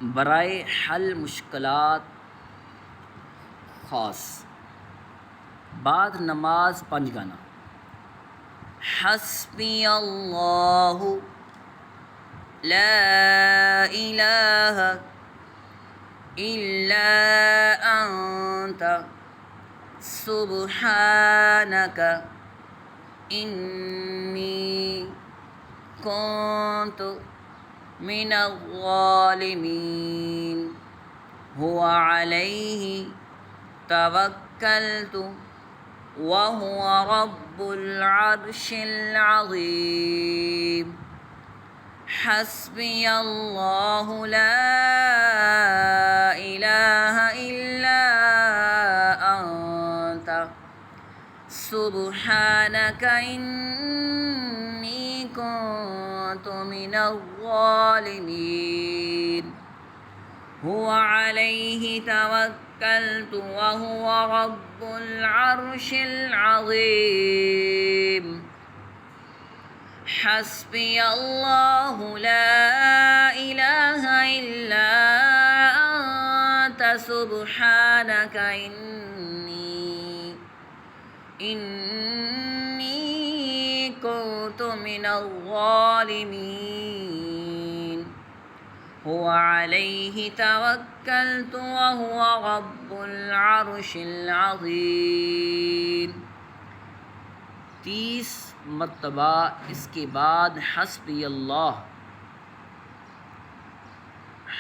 बराए हल मुश्किलात ख़ास। बाद नमाज पंज गाना। हस्बी अल्लाहु ला इलाहा इल्ला अंता सुब्हानका इन्नी कुन्तु मिनज़्ज़ालिमीन। हुवा अलैहि तवक्कलतु व हुवा रब्बुल अर्शिल अज़ीम। हस्बियल्लाहु ला इलाहा इल्ला अंता सुब्हानका इन्नी कुन्तु मिनज़्ज़ालिमीन। हुवा अलैहि तवक्कलतु व हुवा रब्बुल अर्शिल अज़ीम। हस्बियल्लाहु ला इलाहा इल्ला अंता सुब्हानका इन्नी कुन्तु मिनज़्ज़ालिमीन। हुवा अलैहि तवक्कलतु व हुवा रब्बुल अर्शिल अज़ीम। 30 मरतबा इसके बाद हस्बी अल्लाह,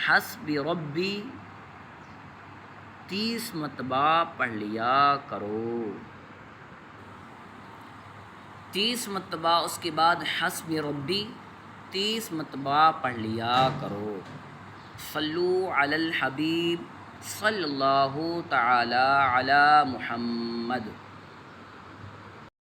हस्बी रब्बी 30 मरतबा पढ़ लिया करो। 30 मरतबा उसके बाद हस्बी रब्बी 30 मरतबा पढ़ लिया करो। सल्लु अलल हबीब सल्लल्लाहु तआला अला मुहम्मद।